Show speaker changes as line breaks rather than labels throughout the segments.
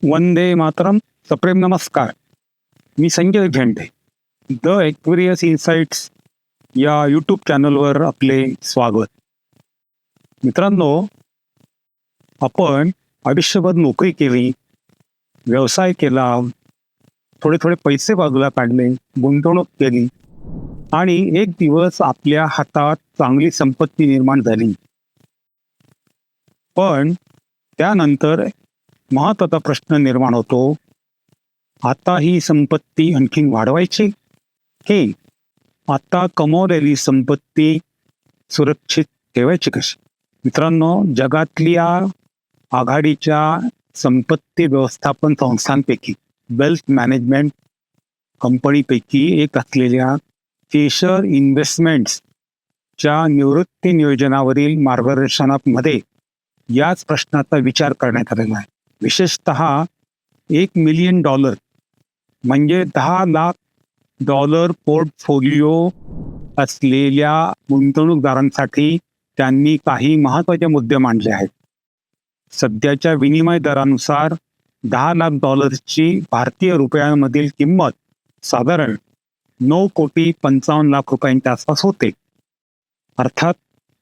वंदे मातरम. सप्रेम नमस्कार. मी संजय झेंडे. द एक्वेरियस इन्साइट्स या यूट्यूब चॅनलवर आपले स्वागत. मित्रांनो, आपण आयुष्यभर नोकरी केली, व्यवसाय केला, थोडे थोडे पैसे बाजूला काढले, गुंतवणूक केली आणि एक दिवस आपल्या हातात चांगली संपत्ती निर्माण झाली. पण त्यानंतर महत्त्वाचा प्रश्न निर्माण होतो, आता ही संपत्ती आणखीन वाढवायची की आता कमवलेली संपत्ती सुरक्षित ठेवायची कशी? मित्रांनो, जगातल्या आघाडीच्या संपत्ती व्यवस्थापन संस्थांपैकी वेल्थ मॅनेजमेंट कंपनीपैकी एक असलेल्या फिशर इन्व्हेस्टमेंट्सच्या निवृत्ती नियोजनावरील मार्गदर्शनामध्ये याच प्रश्नाचा विचार करण्यात आलेला आहे. विशेषतः $1,000,000 म्हणजे $10,00,000 पोर्टफोलिओ असलेल्या गुंतवणूकदारांसाठी त्यांनी काही महत्त्वाचे मुद्दे मांडले आहेत. सध्याच्या विनिमय दरानुसार $10,00,000ची भारतीय रुपयांमधील किंमत साधारण $9,55,00,000 आसपास होते. अर्थात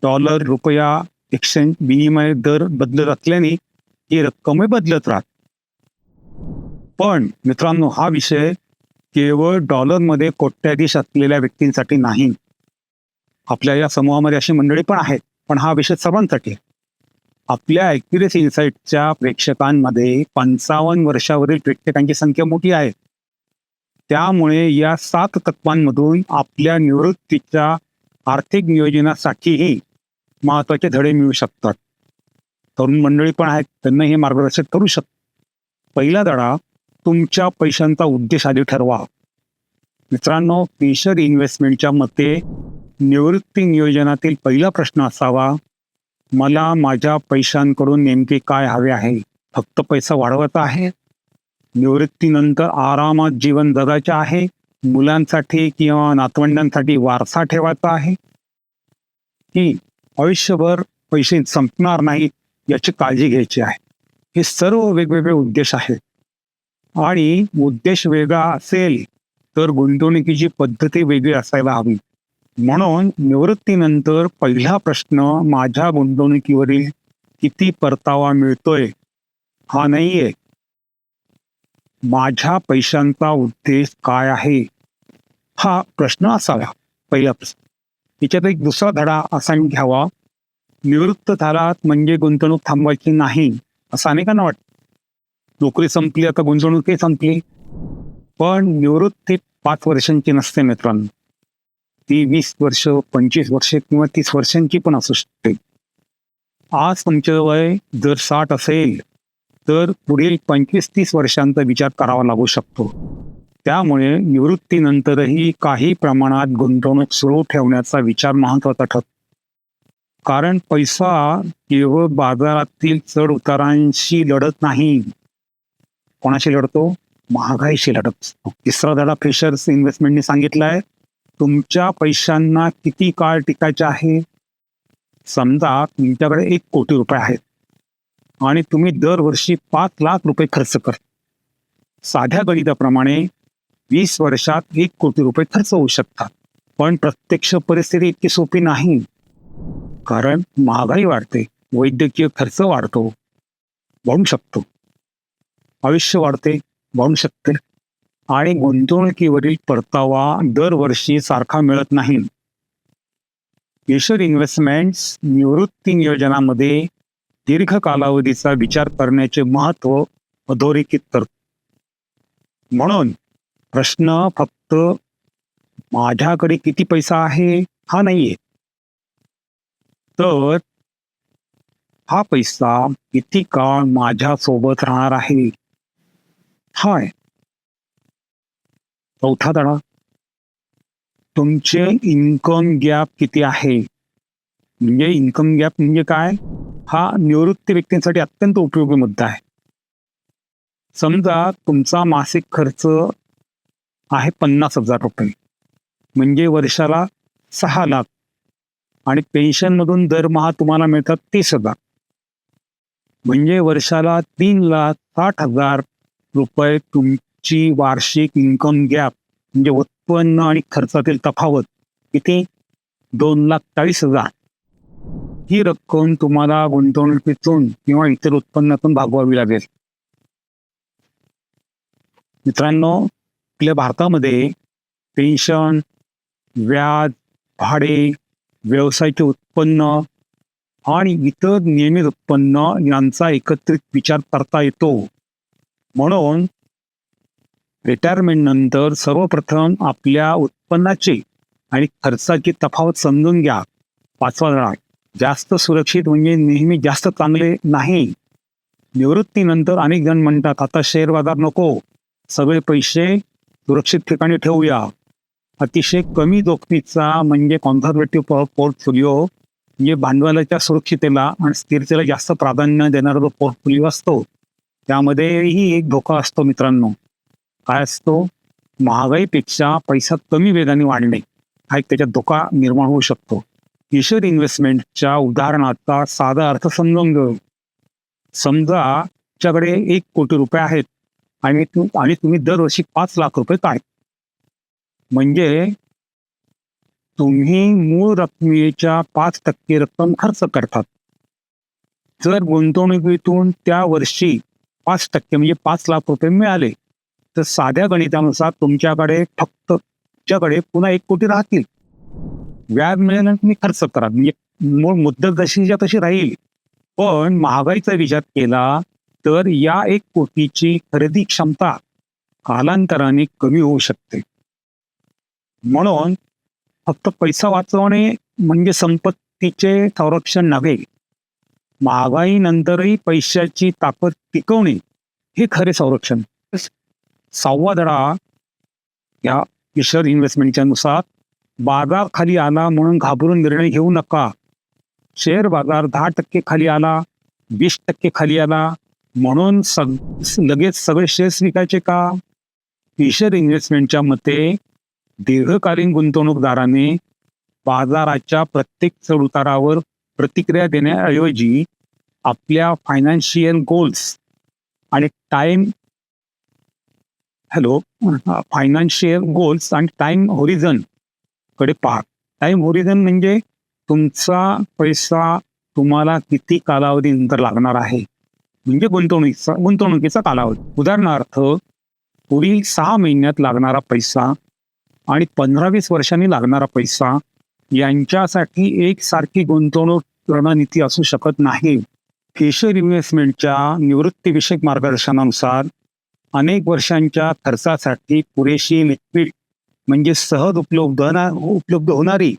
डॉलर रुपया एक्सचेंज विनिमय दर बदलत असल्याने ही रक्कमही बदलत राहते. पण मित्रांनो, हा विषय केवळ डॉलरमध्ये कोट्याधीश असलेल्या व्यक्तींसाठी नाही. आपल्या या समूहामध्ये अशी मंडळी पण आहेत, पण हा विषय सर्वांसाठी आहे. आपल्या एक्वेरियस इन्साइटच्या प्रेक्षकांमध्ये 55 वर्षावरील प्रेक्षकांची संख्या मोठी आहे. त्यामुळे या 7 तत्वांमधून आपल्या निवृत्तीच्या आर्थिक नियोजनासाठीही महत्त्वाचे धडे मिळू शकतात. तरुण मंडळी पण आहेत, त्यांना हे मार्गदर्शन करू शकतात. पहिला धडा, तुमच्या पैशांचा उद्देश आधी ठरवा. मित्रांनो, फिशर इन्व्हेस्टमेंटच्या मते निवृत्ती नियोजनातील पहिला प्रश्न असावा, मला माझ्या पैशांकडून नेमके काय हवे आहे? फक्त पैसा वाढवायचा आहे? निवृत्तीनंतर आरामात जीवन जगायचे आहे? मुलांसाठी किंवा नातवंडांसाठी वारसा ठेवायचा आहे? की आयुष्यभर पैसे संपणार नाही याची काळजी घ्यायची आहे? हे सर्व वेगवेगळे उद्देश आहेत आणि उद्देश वेगळा असेल तर गुंतवणुकीची पद्धती वेगळी असायला हवी. म्हणून निवृत्तीनंतर पहिला प्रश्न माझ्या गुंतवणुकीवरील किती परतावा मिळतोय हा नाहीये, माझ्या पैशांचा उद्देश काय आहे हा प्रश्न असावा. पहिला प्रश्न. याच्यात एक दुसरा धडा असा घ्यावा, निवृत्त झालात म्हणजे गुंतवणूक थांबवायची नाही असं अनेकांना वाटतं. नोकरी संपली, आता गुंतवणूकही संपली. पण निवृत्ती 5 वर्षांची नसते मित्रांनो, ती 20 वर्ष, 25 वर्षे किंवा 30 वर्षांची पण असू शकते. आज तुमचं वय जर 60 असेल तर पुढील 25-30 वर्षांचा विचार करावा लागू शकतो. त्यामुळे निवृत्तीनंतरही काही प्रमाणात गुंतवणूक सुरू ठेवण्याचा विचार महत्त्वाचा ठरतो. कारण पैसा केवळ बाजारातील चढ उतारांशी लढत नाही. कोणाशी लढतो? महागाईशी लढत असतो. तिसरा धडा फिशर्स इन्व्हेस्टमेंटने सांगितला आहे, तुमच्या पैशांना किती काळ टिकायचे आहे? समजा तुमच्याकडे ₹1,00,00,000 आहेत आणि तुम्ही दरवर्षी ₹5,00,000 खर्च करता. साध्या गणिताप्रमाणे 20 वर्षात ₹1,00,00,000 खर्च होऊ शकतात. पण प्रत्यक्ष परिस्थिती इतकी सोपी नाही. कारण महागाई वाढते, वैद्यकीय खर्च वाढतो, वाढू शकतो, आयुष्य वाढते, वाढू शकते आणि गुंतवणुकीवरील परतावा दरवर्षी सारखा मिळत नाही. फिशर इन्व्हेस्टमेंट्स निवृत्ती नियोजनामध्ये दीर्घ कालावधीचा विचार करण्याचे महत्त्व अधोरेखित करतो. म्हणून प्रश्न फक्त माझ्याकडे किती पैसा आहे हा नाहीये, तर हा पैसा किती काळ माझ्या सोबत राहणार आहे हा आहे. चौथा धडा, तुमचे इन्कम गॅप किती आहे? म्हणजे इन्कम गॅप म्हणजे काय? हा निवृत्ती व्यक्तींसाठी अत्यंत उपयोगी मुद्दा आहे. समजा तुमचा मासिक खर्च आहे ₹50,000 म्हणजे वर्षाला 6,00,000 आणि पेन्शनमधून दरमहा तुम्हाला मिळतात 30,000 म्हणजे वर्षाला 3,00,000 60,000 रुपये तुमची वार्षिक इन्कम गॅप म्हणजे उत्पन्न आणि खर्चातील तफावत किती? 2,40,000. ही रक्कम तुम्हाला गुंतवणुकीतून किंवा इतर उत्पन्नातून भागवावी लागेल. मित्रांनो, आपल्या भारतामध्ये पेन्शन, व्याज, भाडे, व्यवसायाचे उत्पन्न आणि इतर नियमित उत्पन्न यांचा एकत्रित विचार करता येतो. म्हणून रिटायरमेंट नंतर सर्वप्रथम आपल्या उत्पन्नाची आणि खर्चाची तफावत समजून घ्या. 5वा धडा, जास्त सुरक्षित म्हणजे नेहमी जास्त चांगले नाही. निवृत्तीनंतर अनेक जण म्हणतात आता शेअर बाजार नको, सगळे पैसे सुरक्षित ठिकाणी ठेवूया. अतिशय कमी जोखमीचा म्हणजे कॉन्झर्वेटिव्ह पोर्टफोलिओ म्हणजे भांडवलाच्या सुरक्षितेला आणि स्थिरतेला जास्त प्राधान्य देणारा जो पोर्टफोलिओ असतो त्यामध्येही एक धोका असतो. मित्रांनो, काय असतो? महागाईपेक्षा पैसा कमी वेगाने वाढणे हा एक त्याच्यात धोका निर्माण होऊ शकतो. फिशर इन्व्हेस्टमेंटच्या उदाहरणाचा साधा अर्थ समजून घेऊ. समजा तुमच्याकडे 1 कोटी रुपये आहेत आणि तुम्ही दरवर्षी 5 लाख रुपये काढ, म्हणजे तुम्ही मूळ रकमेच्या 5% रक्कम खर्च करतात. जर गुंतवणुकीतून त्या वर्षी 5% म्हणजे 5 लाख रुपये मिळाले तर साध्या गणितानुसार तुमच्याकडे पुन्हा 1 कोटी राहतील. व्याज मिळाल्यानंतर तुम्ही खर्च करा, म्हणजे मूळ मुद्दल जशीच्या तशी राहील. पण महागाईचा विचार केला तर या 1 कोटीची खरेदी क्षमता कालांतराने कमी होऊ शकते. म्हणून फक्त पैसा वाचवणे म्हणजे संपत्तीचे संरक्षण नव्हे, महागाईनंतरही पैशाची ताकद टिकवणे हे खरे संरक्षण. 6वा धडा या फिशर इन्व्हेस्टमेंटच्या नुसार, बाजार खाली आला म्हणून घाबरून निर्णय घेऊ नका. शेअर बाजार 10% खाली आला, 20% खाली आला म्हणून लगेच सगळे शेअर्स विकायचे का? फिशर इन्व्हेस्टमेंटच्या मते दीर्घकालीन गुंतवणूकदाराने बाजाराच्या प्रत्येक चढउतारावर प्रतिक्रिया देण्याऐवजी आपल्या फायनान्शियल गोल्स आणि टाइम होरिझन कडे पहा. टाइम होरिझन म्हणजे तुमचा पैसा तुम्हाला किती कालावधीनंतर लागणार आहे, म्हणजे गुंतवणुकीचा कालावधी. उदाहरणार्थ, पुढील 6 महिन्यात लागणारा पैसा आणि 15-20 वर्षांनी लागणारा पैसा यांच्यासाठी एकसारखी गुंतवणूक रणनीती असू शकत नाही. फिशर इन्व्हेस्टमेंटच्या निवृत्तीविषयक मार्गदर्शनानुसार अनेक वर्षांच्या खर्चासाठी पुरेशी लिक्विड म्हणजे सहज उपलब्ध होणारी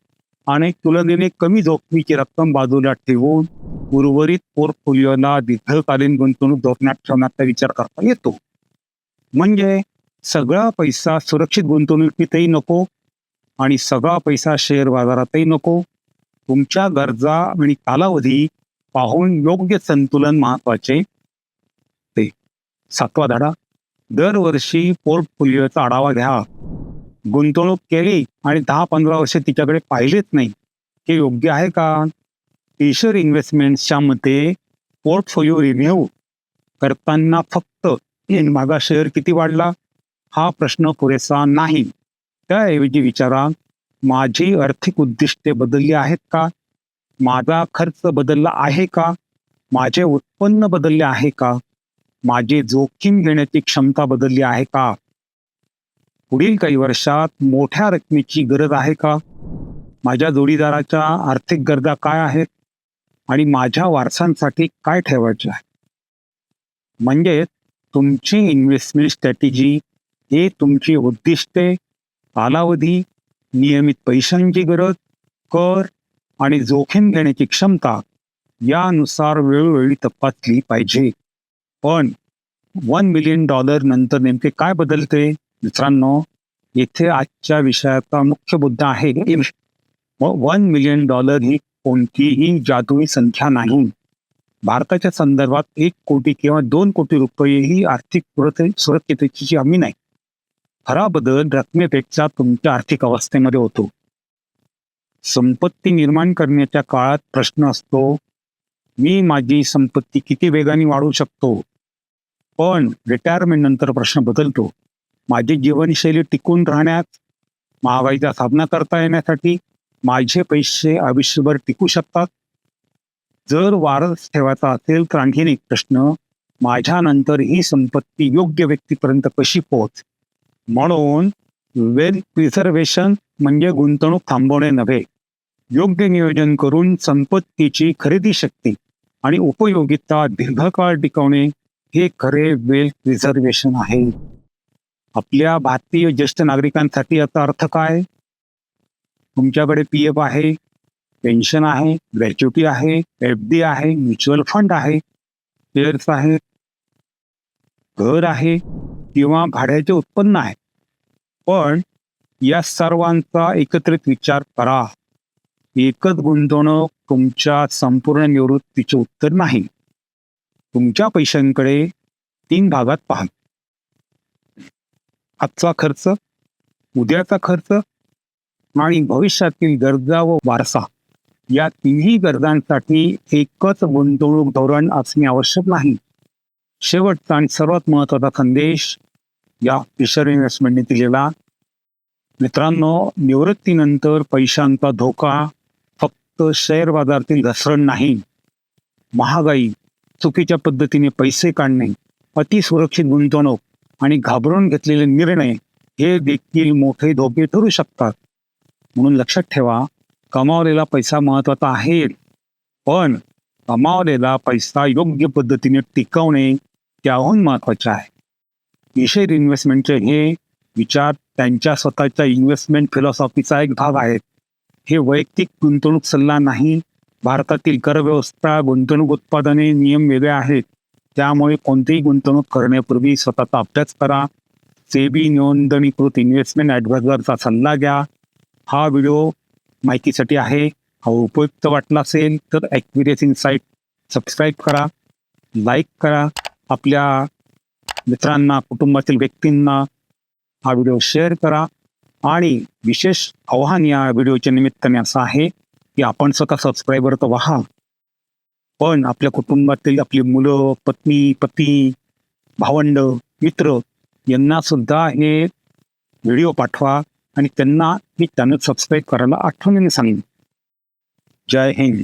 आणि तुलनेने कमी जोखमीची रक्कम बाजूला ठेवून उर्वरित पोर्टफोलिओला दीर्घकालीन गुंतवणूक धोरणात ठेवण्याचा विचार करता येतो. म्हणजे सगळा पैसा सुरक्षित गुंतवणुकीतही नको आणि सगळा पैसा शेअर बाजारातही नको. तुमच्या गरजा आणि कालावधी पाहून योग्य संतुलन महत्वाचे. 7वा धडा, दरवर्षी पोर्टफोलिओचा आढावा घ्या. गुंतवणूक केली आणि 10-15 वर्षे तिच्याकडे पाहिलेच नाही, हे योग्य आहे का? फिशर इन्व्हेस्टमेंटच्या मते पोर्टफोलिओ रिव्ह्यू करताना फक्त माझा शेअर किती वाढला हा प्रश्न पुरेसा नाही. त्याऐवजी विचारा, माझी आर्थिक उद्दिष्टे बदलली आहेत का? माझा खर्च बदलला आहे का? माझे उत्पन्न बदलले आहे का? माझी जोखीम घेण्याची क्षमता बदलली आहे का? पुढील काही वर्षात मोठ्या रकमेची गरज आहे का? माझ्या जोडीदाराच्या आर्थिक गरजा काय आहेत आणि माझ्या वारसांसाठी काय ठेवायचे आहे? म्हणजे तुमची इन्व्हेस्टमेंट स्ट्रॅटेजी हे तुमची उद्दिष्टे, कालावधी, नियमित पैशांची गरज, कर आणि जोखीम घेण्याची क्षमता यानुसार वेळोवेळी तपासली पाहिजे. पण $1 मिलियन नंतर नेमके काय बदलते? मित्रांनो, येथे आजच्या विषयाचा मुख्य मुद्दा आहे. $1 मिलियन ही कोणतीही जादुई संख्या नाही. भारताच्या संदर्भात 1 कोटी किंवा 2 कोटी रुपये ही आर्थिक सुरक्षिततेची हमी नाही. खरा बदल रकमेपेक्षा तुमच्या आर्थिक अवस्थेमध्ये होतो. संपत्ती निर्माण करण्याच्या काळात प्रश्न असतो, मी माझी संपत्ती किती वेगाने वाढवू शकतो? पण रिटायरमेंट नंतर प्रश्न बदलतो. माझी जीवनशैली टिकून राहण्यास, महागाईचा सामना करता येण्यासाठी माझे पैसे आयुष्यभर टिकू शकतात. जर वारस ठेवायचा असेल तर आणखीन एक प्रश्न, माझ्यानंतर ही संपत्ती योग्य व्यक्तीपर्यंत कशी पोहोच. म्हणून वेल्थ प्रिझर्वेशन म्हणजे गुंतवणूक थांबवणे नव्हे, योग्य नियोजन करून संपत्तीची खरेदी शक्ती आणि उपयोगिता दीर्घकाळ टिकवणे हे खरे वेल्थ प्रिझर्वेशन आहे. आपल्या भारतीय ज्येष्ठ नागरिकांसाठी याचा अर्थ काय? तुमच्याकडे पी एफ आहे, पेन्शन आहे, ग्रॅच्युटी आहे, FD आहे, म्युच्युअल फंड आहे, शेअर्स आहे, घर आहे किंवा भाड्याचे उत्पन्न आहे. पण या सर्वांचा एकत्रित विचार करा. एकच गुंतवणूक तुमच्या संपूर्ण निवृत्तीचे उत्तर नाही. तुमच्या पैशांकडे 3 भागात पहा. आजचा खर्च, उद्याचा खर्च आणि भविष्यातील गरजा व वारसा. या तिन्ही गरजांसाठी एकच गुंतवणूक धोरण असणे आवश्यक नाही. शेवटचा आणि सर्वात महत्त्वाचा संदेश या फिशर इन्व्हेस्टमेंटने दिलेला. मित्रांनो, निवृत्तीनंतर पैशांचा धोका फक्त शेअर बाजारातील घसरण नाही. महागाई, चुकीच्या पद्धतीने पैसे काढणे, अतिसुरक्षित गुंतवणूक आणि घाबरून घेतलेले निर्णय हे देखील मोठे धोके ठरू शकतात. म्हणून लक्षात ठेवा, कमावलेला पैसा महत्त्वाचा आहे, पण कमावलेला पैसा योग्य पद्धतीने टिकवणे त्याहून महत्त्वाचे आहे. फिशर इन्व्हेस्टमेंटचे हे विचार त्यांच्या स्वतःच्या इन्व्हेस्टमेंट फिलॉसॉफीचा एक भाग आहेत. हे वैयक्तिक गुंतवणूक सल्ला नाही. भारतातील करव्यवस्था, गुंतवणूक उत्पादने, नियम वेगळे आहेत. त्यामुळे कोणतीही गुंतवणूक करण्यापूर्वी स्वतःचा अभ्यास करा. सेबी नोंदणीकृत इन्व्हेस्टमेंट ॲडवायझरचा सल्ला घ्या. हा व्हिडिओ माहितीसाठी आहे. हा उपयुक्त वाटला असेल तर ॲक्युरेस इनसाईट सबस्क्राईब करा, लाईक करा, आपल्या मित्रांना, कुटुंबातील व्यक्तींना हा व्हिडिओ शेअर करा. आणि विशेष आव्हान या व्हिडिओच्या निमित्ताने असं आहे की आपण स्वतः सबस्क्रायबर तर व्हा, पण आपल्या कुटुंबातील आपली मुलं, पत्नी, पती, भावंड, मित्र यांना सुद्धा हे व्हिडिओ पाठवा आणि त्यांना हे चॅनल सबस्क्राईब करायला आठवणीने सांगेन. जय हिंद.